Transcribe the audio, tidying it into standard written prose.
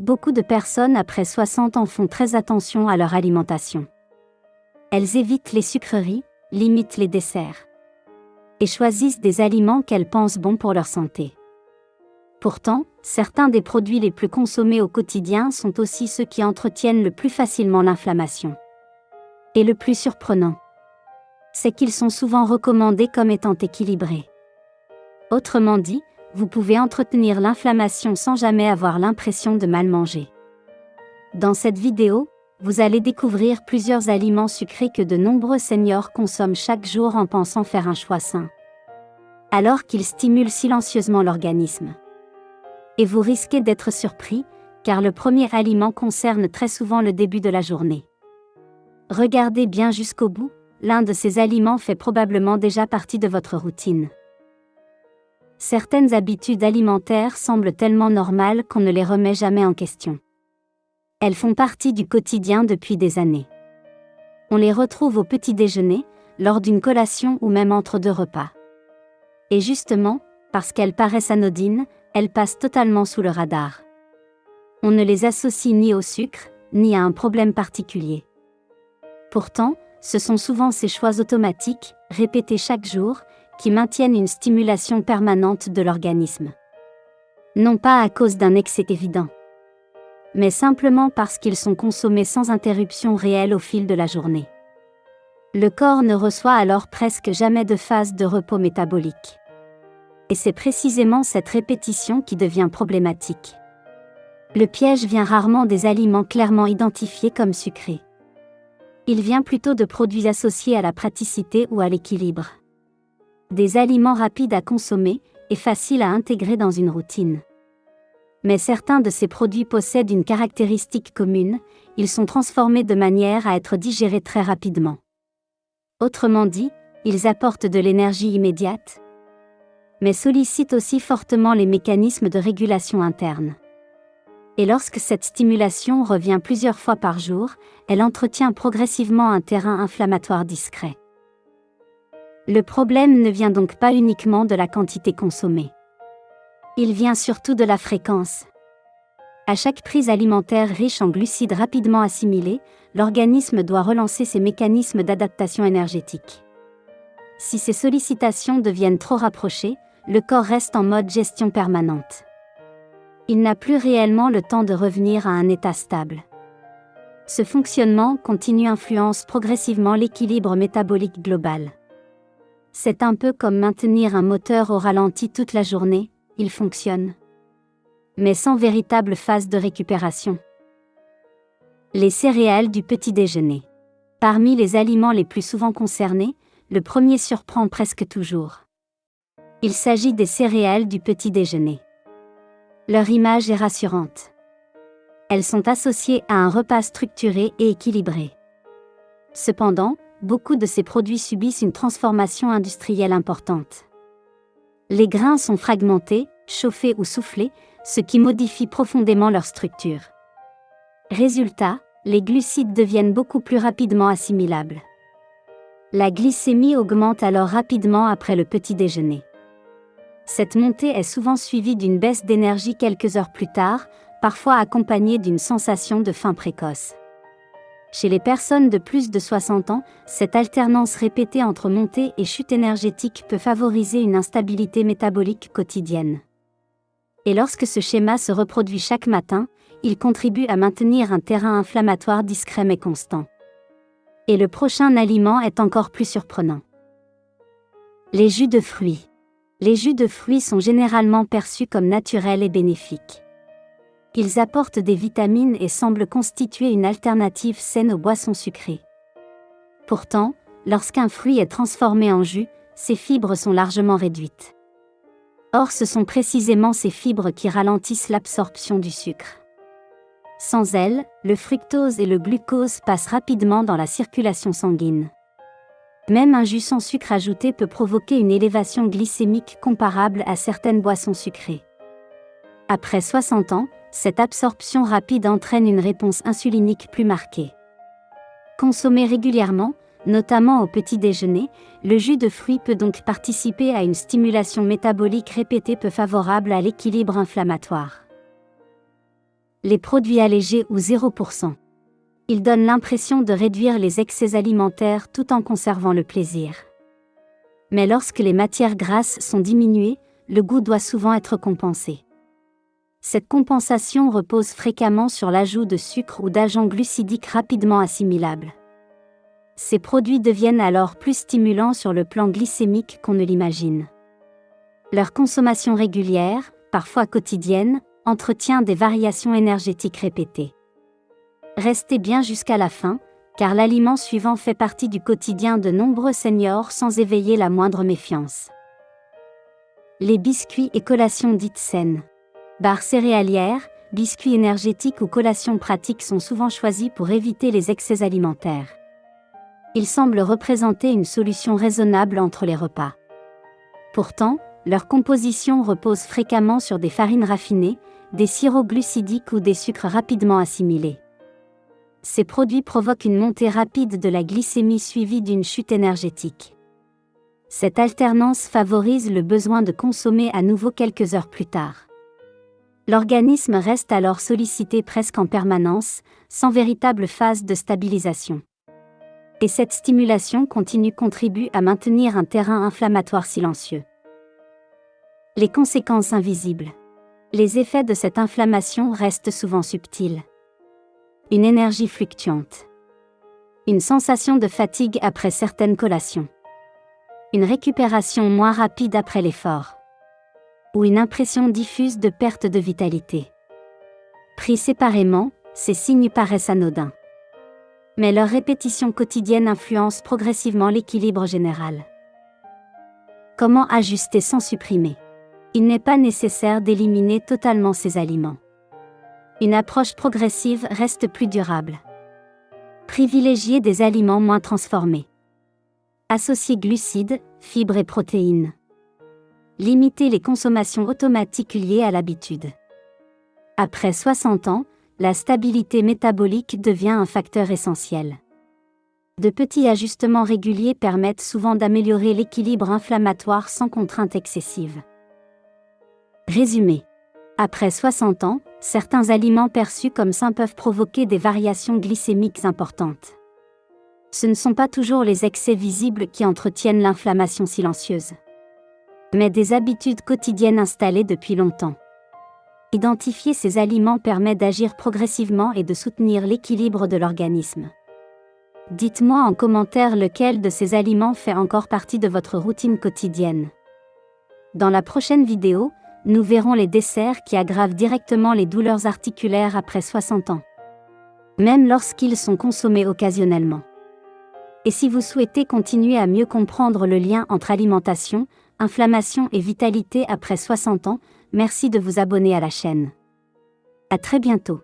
Beaucoup de personnes après 60 ans font très attention à leur alimentation. Elles évitent les sucreries, limitent les desserts et choisissent des aliments qu'elles pensent bons pour leur santé. Pourtant, certains des produits les plus consommés au quotidien sont aussi ceux qui entretiennent le plus facilement l'inflammation. Et le plus surprenant, c'est qu'ils sont souvent recommandés comme étant équilibrés. Autrement dit, vous pouvez entretenir l'inflammation sans jamais avoir l'impression de mal manger. Dans cette vidéo, vous allez découvrir plusieurs aliments sucrés que de nombreux seniors consomment chaque jour en pensant faire un choix sain, alors qu'ils stimulent silencieusement l'organisme. Et vous risquez d'être surpris, car le premier aliment concerne très souvent le début de la journée. Regardez bien jusqu'au bout, l'un de ces aliments fait probablement déjà partie de votre routine. Certaines habitudes alimentaires semblent tellement normales qu'on ne les remet jamais en question. Elles font partie du quotidien depuis des années. On les retrouve au petit déjeuner, lors d'une collation ou même entre deux repas. Et justement, parce qu'elles paraissent anodines, elles passent totalement sous le radar. On ne les associe ni au sucre, ni à un problème particulier. Pourtant, ce sont souvent ces choix automatiques, répétés chaque jour, qui maintiennent une stimulation permanente de l'organisme. Non pas à cause d'un excès évident, mais simplement parce qu'ils sont consommés sans interruption réelle au fil de la journée. Le corps ne reçoit alors presque jamais de phase de repos métabolique. Et c'est précisément cette répétition qui devient problématique. Le piège vient rarement des aliments clairement identifiés comme sucrés. Il vient plutôt de produits associés à la praticité ou à l'équilibre. Des aliments rapides à consommer et faciles à intégrer dans une routine. Mais certains de ces produits possèdent une caractéristique commune, ils sont transformés de manière à être digérés très rapidement. Autrement dit, ils apportent de l'énergie immédiate, mais sollicitent aussi fortement les mécanismes de régulation interne. Et lorsque cette stimulation revient plusieurs fois par jour, elle entretient progressivement un terrain inflammatoire discret. Le problème ne vient donc pas uniquement de la quantité consommée. Il vient surtout de la fréquence. À chaque prise alimentaire riche en glucides rapidement assimilés, l'organisme doit relancer ses mécanismes d'adaptation énergétique. Si ces sollicitations deviennent trop rapprochées, le corps reste en mode gestion permanente. Il n'a plus réellement le temps de revenir à un état stable. Ce fonctionnement continu influence progressivement l'équilibre métabolique global. C'est un peu comme maintenir un moteur au ralenti toute la journée, il fonctionne, mais sans véritable phase de récupération. Les céréales du petit déjeuner. Parmi les aliments les plus souvent concernés, le premier surprend presque toujours. Il s'agit des céréales du petit déjeuner. Leur image est rassurante. Elles sont associées à un repas structuré et équilibré. Cependant, beaucoup de ces produits subissent une transformation industrielle importante. Les grains sont fragmentés, chauffés ou soufflés, ce qui modifie profondément leur structure. Résultat, les glucides deviennent beaucoup plus rapidement assimilables. La glycémie augmente alors rapidement après le petit déjeuner. Cette montée est souvent suivie d'une baisse d'énergie quelques heures plus tard, parfois accompagnée d'une sensation de faim précoce. Chez les personnes de plus de 60 ans, cette alternance répétée entre montée et chute énergétique peut favoriser une instabilité métabolique quotidienne. Et lorsque ce schéma se reproduit chaque matin, il contribue à maintenir un terrain inflammatoire discret mais constant. Et le prochain aliment est encore plus surprenant. Les jus de fruits. Les jus de fruits sont généralement perçus comme naturels et bénéfiques. Ils apportent des vitamines et semblent constituer une alternative saine aux boissons sucrées. Pourtant, lorsqu'un fruit est transformé en jus, ses fibres sont largement réduites. Or, ce sont précisément ces fibres qui ralentissent l'absorption du sucre. Sans elles, le fructose et le glucose passent rapidement dans la circulation sanguine. Même un jus sans sucre ajouté peut provoquer une élévation glycémique comparable à certaines boissons sucrées. Après 60 ans, cette absorption rapide entraîne une réponse insulinique plus marquée. Consommé régulièrement, notamment au petit déjeuner, le jus de fruits peut donc participer à une stimulation métabolique répétée peu favorable à l'équilibre inflammatoire. Les produits allégés ou 0%. Ils donnent l'impression de réduire les excès alimentaires tout en conservant le plaisir. Mais lorsque les matières grasses sont diminuées, le goût doit souvent être compensé. Cette compensation repose fréquemment sur l'ajout de sucre ou d'agents glucidiques rapidement assimilables. Ces produits deviennent alors plus stimulants sur le plan glycémique qu'on ne l'imagine. Leur consommation régulière, parfois quotidienne, entretient des variations énergétiques répétées. Restez bien jusqu'à la fin, car l'aliment suivant fait partie du quotidien de nombreux seniors sans éveiller la moindre méfiance. Les biscuits et collations dites saines. Barres céréalières, biscuits énergétiques ou collations pratiques sont souvent choisis pour éviter les excès alimentaires. Ils semblent représenter une solution raisonnable entre les repas. Pourtant, leur composition repose fréquemment sur des farines raffinées, des sirops glucidiques ou des sucres rapidement assimilés. Ces produits provoquent une montée rapide de la glycémie suivie d'une chute énergétique. Cette alternance favorise le besoin de consommer à nouveau quelques heures plus tard. L'organisme reste alors sollicité presque en permanence, sans véritable phase de stabilisation. Et cette stimulation continue contribue à maintenir un terrain inflammatoire silencieux. Les conséquences invisibles. Les effets de cette inflammation restent souvent subtils. Une énergie fluctuante. Une sensation de fatigue après certaines collations. Une récupération moins rapide après l'effort. Ou une impression diffuse de perte de vitalité. Pris séparément, ces signes paraissent anodins. Mais leur répétition quotidienne influence progressivement l'équilibre général. Comment ajuster sans supprimer? Il n'est pas nécessaire d'éliminer totalement ces aliments. Une approche progressive reste plus durable. Privilégiez des aliments moins transformés. Associez glucides, fibres et protéines. Limitez les consommations automatiques liées à l'habitude. Après 60 ans, la stabilité métabolique devient un facteur essentiel. De petits ajustements réguliers permettent souvent d'améliorer l'équilibre inflammatoire sans contrainte excessive. Résumé. Après 60 ans, certains aliments perçus comme sains peuvent provoquer des variations glycémiques importantes. Ce ne sont pas toujours les excès visibles qui entretiennent l'inflammation silencieuse, mais des habitudes quotidiennes installées depuis longtemps. Identifier ces aliments permet d'agir progressivement et de soutenir l'équilibre de l'organisme. Dites-moi en commentaire lequel de ces aliments fait encore partie de votre routine quotidienne. Dans la prochaine vidéo, nous verrons les desserts qui aggravent directement les douleurs articulaires après 60 ans, même lorsqu'ils sont consommés occasionnellement. Et si vous souhaitez continuer à mieux comprendre le lien entre alimentation, inflammation et vitalité après 60 ans, merci de vous abonner à la chaîne. À très bientôt.